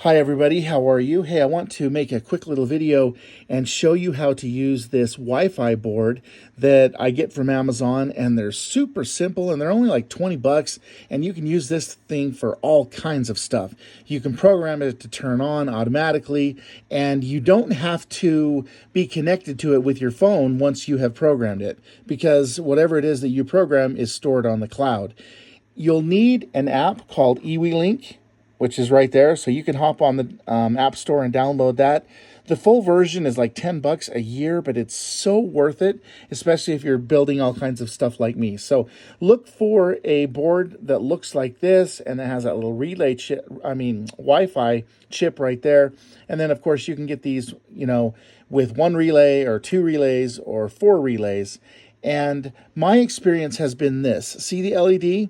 Hi everybody, how are you? Hey, I want to make a quick little video and show you how to use this Wi-Fi board that I get from Amazon, and they're super simple and they're only like 20 bucks, and you can use this thing for all kinds of stuff. You can program it to turn on automatically, and you don't have to be connected to it with your phone once you have programmed it, because whatever it is that you program is stored on the cloud. You'll need an app called EWeLink, which is right there. So you can hop on the App Store and download that. The full version is like 10 bucks a year, but it's so worth it, especially if you're building all kinds of stuff like me. So look for a board that looks like this, and it has that little relay chip, Wi-Fi chip right there. And then of course you can get these, with one relay or two relays or four relays. And my experience has been this. See the LED?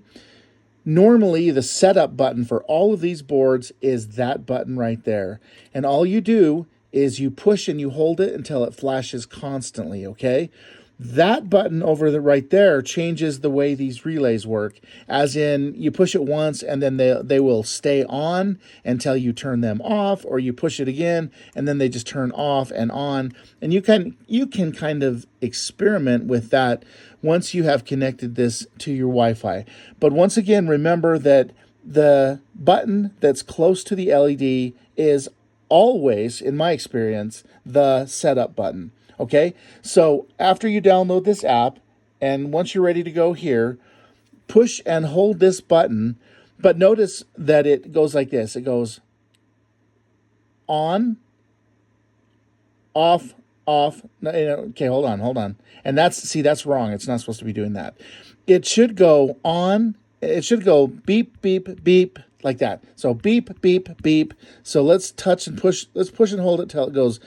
Normally, the setup button for all of these boards is that button right there. And all you do is you push and you hold it until it flashes constantly, okay? That button over right there changes the way these relays work, as in you push it once and then they will stay on until you turn them off, or you push it again and then they just turn off and on. And you can kind of experiment with that once you have connected this to your Wi-Fi. But once again, remember that the button that's close to the LED is always, in my experience, the setup button. Okay, so after you download this app, and once you're ready to go here, push and hold this button, but notice that it goes like this. It goes on, off, off. Okay, hold on. And that's wrong. It's not supposed to be doing that. It should go on. It should go beep, beep, beep, like that. So beep, beep, beep. So let's touch and push. Let's push and hold it till it goes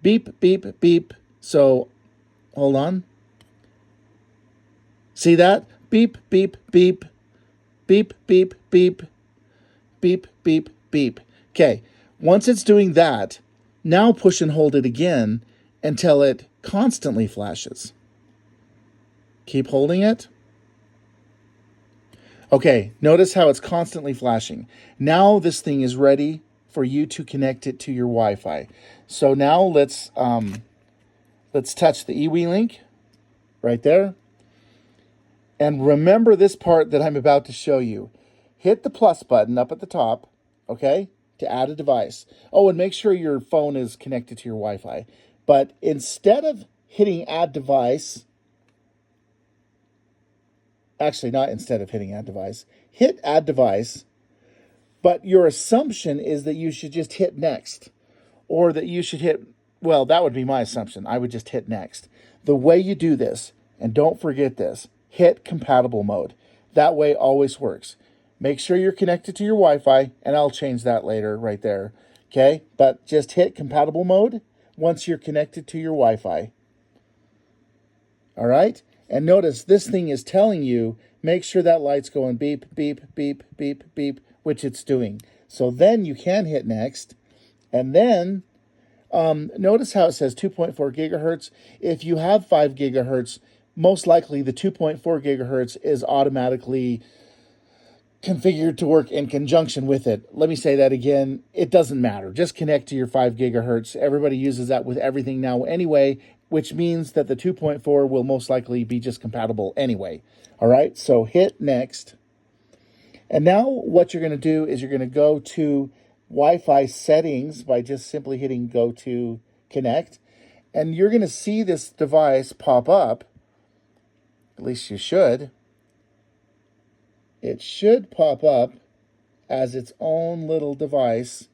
beep, beep, beep. So hold on. See that? Beep, beep, beep, beep, beep, beep, beep, beep, beep. Okay, once it's doing that, now push and hold it again until it constantly flashes. Keep holding it. Okay, notice how it's constantly flashing. Now this thing is ready for you to connect it to your Wi-Fi. So now let's touch the EWeLink right there. And remember this part that I'm about to show you. Hit the plus button up at the top, okay, to add a device. Oh, and make sure your phone is connected to your Wi-Fi. But instead of hitting add device, actually not instead of hitting add device, hit add device, but your assumption is that you should just hit next, or that you should hit, well, that would be my assumption. I would just hit next. The way you do this, and don't forget this, hit compatible mode. That way always works. Make sure you're connected to your Wi-Fi, and I'll change that later right there, okay? But just hit compatible mode once you're connected to your Wi-Fi. All right? And notice this thing is telling you, make sure that light's going beep, beep, beep, beep, beep, which it's doing. So then you can hit next, and then notice how it says 2.4 gigahertz. If you have 5 gigahertz, most likely the 2.4 gigahertz is automatically configured to work in conjunction with it. Let me say that again. It doesn't matter. Just connect to your 5 gigahertz. Everybody uses that with everything now anyway, which means that the 2.4 will most likely be just compatible anyway. All right, so hit next. And now what you're going to do is you're going to go to Wi-Fi settings by just simply hitting go to connect. And you're going to see this device pop up. At least you should. It should pop up as its own little device.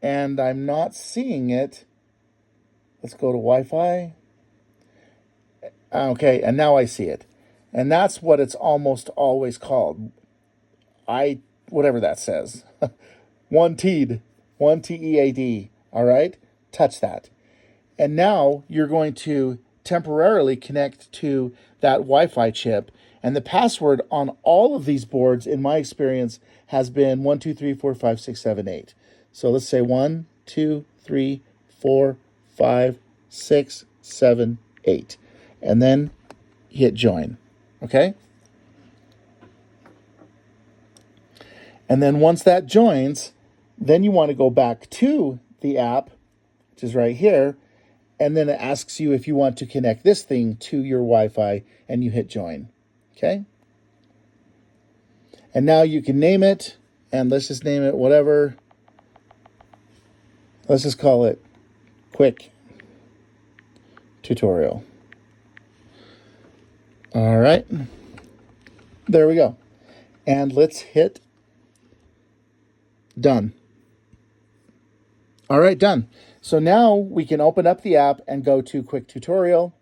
And I'm not seeing it. Let's go to Wi-Fi. Okay, and now I see it. And that's what it's almost always called. Whatever that says. One T'd, one T-E-A-D, all right? Touch that. And now you're going to temporarily connect to that Wi-Fi chip. And the password on all of these boards, in my experience, has been 1, 2, 3, 4, 5, 6, 7, 8. So let's say 1, 2, 3, 4, 5, 6, 7, 8. And then hit join, okay? And then once that joins, Then you want to go back to the app, which is right here, and then it asks you if you want to connect this thing to your Wi-Fi, and you hit join. Okay? And now you can name it, and let's just name it whatever. Let's just call it Quick Tutorial. All right. There we go. And let's hit done. All right, done. So now we can open up the app and go to Quick Tutorial,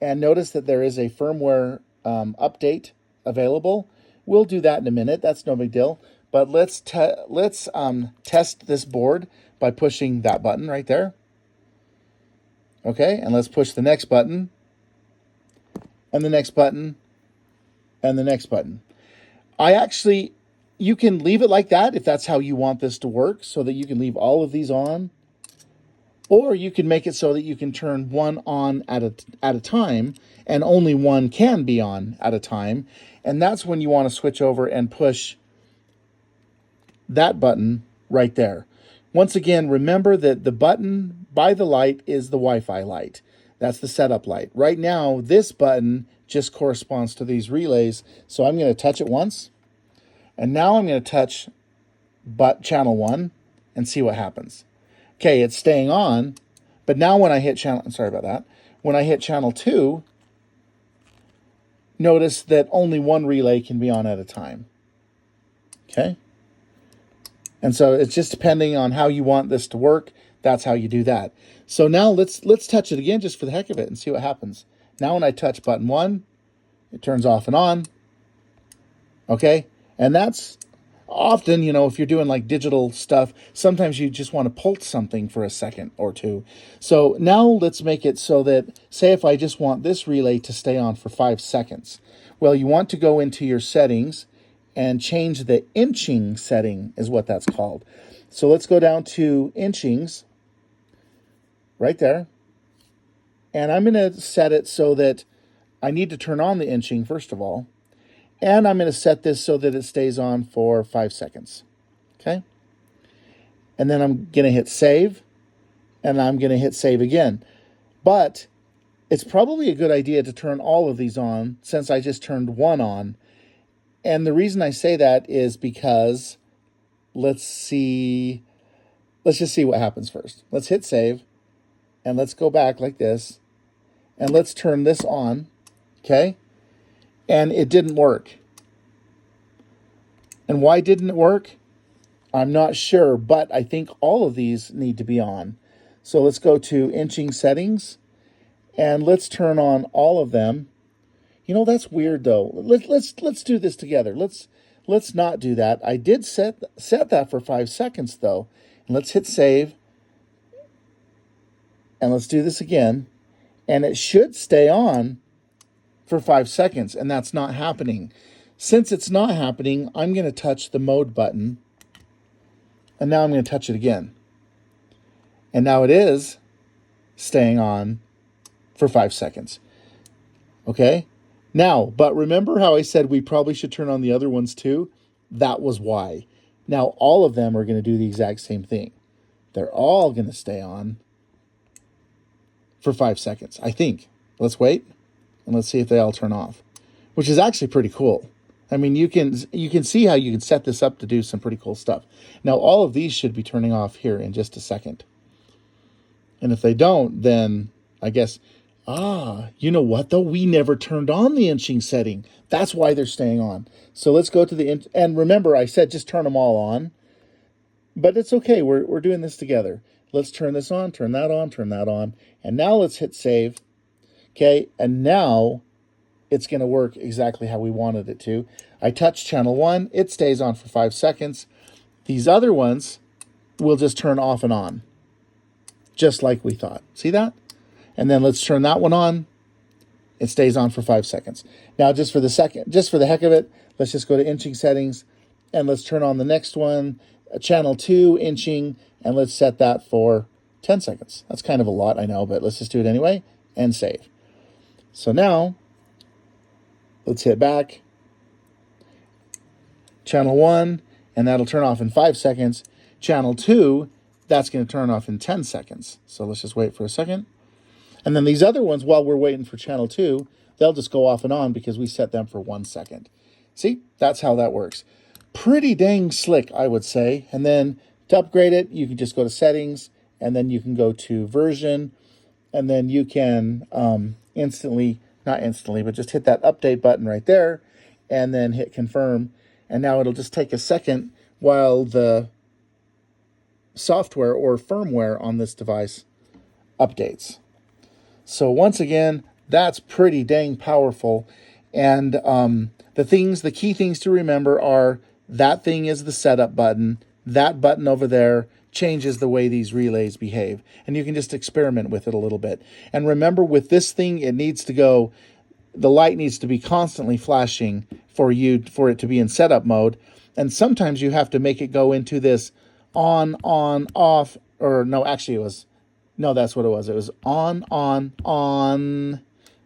and notice that there is a firmware update available. We'll do that in a minute. That's no big deal. But let's test this board by pushing that button right there. Okay, and let's push the next button, and the next button, and the next button. You can leave it like that if that's how you want this to work, so that you can leave all of these on. Or you can make it so that you can turn one on at a time, and only one can be on at a time. And that's when you want to switch over and push that button right there. Once again, remember that the button by the light is the Wi-Fi light. That's the setup light. Right now, this button just corresponds to these relays. So I'm going to touch it once. And now I'm going to touch channel 1 and see what happens. Okay, it's staying on, but now when I hit when I hit channel 2, notice that only one relay can be on at a time. Okay? And so it's just depending on how you want this to work. That's how you do that. So now let's touch it again just for the heck of it and see what happens. Now when I touch button 1, it turns off and on. Okay? And that's often, if you're doing like digital stuff, sometimes you just want to pulse something for a second or two. So now let's make it so that, say if I just want this relay to stay on for 5 seconds. Well, you want to go into your settings and change the inching setting is what that's called. So let's go down to inchings right there. And I'm going to set it so that I need to turn on the inching first of all. And I'm going to set this so that it stays on for 5 seconds. Okay? And then I'm going to hit save. And I'm going to hit save again. But it's probably a good idea to turn all of these on since I just turned one on. And the reason I say that is because let's just see what happens first. Let's hit save. And let's go back like this. And let's turn this on. Okay? And it didn't work. And why didn't it work? I'm not sure, but I think all of these need to be on. So let's go to inching settings, and let's turn on all of them. That's weird though. Let's do this together. Let's not do that. I did set that for 5 seconds though. And let's hit save. And let's do this again. And it should stay on for 5 seconds, and that's not happening. Since it's not happening, I'm going to touch the mode button, and now I'm going to touch it again. And now it is staying on for 5 seconds. Okay? Now, but remember how I said we probably should turn on the other ones too? That was why. Now, all of them are going to do the exact same thing. They're all going to stay on for 5 seconds, I think. Let's wait. And let's see if they all turn off, which is actually pretty cool. I mean, you can see how you can set this up to do some pretty cool stuff. Now, all of these should be turning off here in just a second. And if they don't, then I guess, you know what, though? We never turned on the inching setting. That's why they're staying on. So let's go to the and remember, I said just turn them all on. But it's okay. We're doing this together. Let's turn this on, turn that on, turn that on. And now let's hit save. Okay, and now it's going to work exactly how we wanted it to. I touch channel 1. It stays on for 5 seconds. These other ones will just turn off and on, just like we thought. See that? And then let's turn that one on. It stays on for 5 seconds. Now, just for the heck of it, let's just go to inching settings, and let's turn on the next one, channel 2, inching, and let's set that for 10 seconds. That's kind of a lot, I know, but let's just do it anyway, and save. So now, let's hit back, channel 1, and that'll turn off in 5 seconds. channel 2, that's going to turn off in 10 seconds. So let's just wait for a second. And then these other ones, while we're waiting for channel 2, they'll just go off and on because we set them for 1 second. See, that's how that works. Pretty dang slick, I would say. And then to upgrade it, you can just go to settings, and then you can go to version, and then you can not instantly, but just hit that update button right there, and then hit confirm. And now it'll just take a second while the software or firmware on this device updates. So once again, that's pretty dang powerful. And the key things to remember are that thing is the setup button. That button over there changes the way these relays behave. And you can just experiment with it a little bit. And remember, with this thing, the light needs to be constantly flashing for it to be in setup mode. And sometimes you have to make it go into this on, off, or no, actually it was, no, that's what it was. It was on.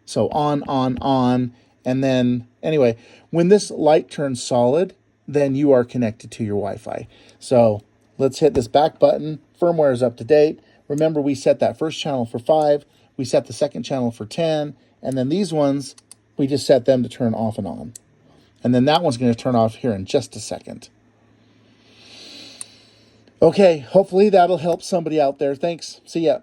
So on. And then, anyway, when this light turns solid, then you are connected to your Wi-Fi. So let's hit this back button. Firmware is up to date. Remember, we set that first channel for 5. We set the second channel for 10. And then these ones, we just set them to turn off and on. And then that one's going to turn off here in just a second. Okay, hopefully that'll help somebody out there. Thanks. See ya.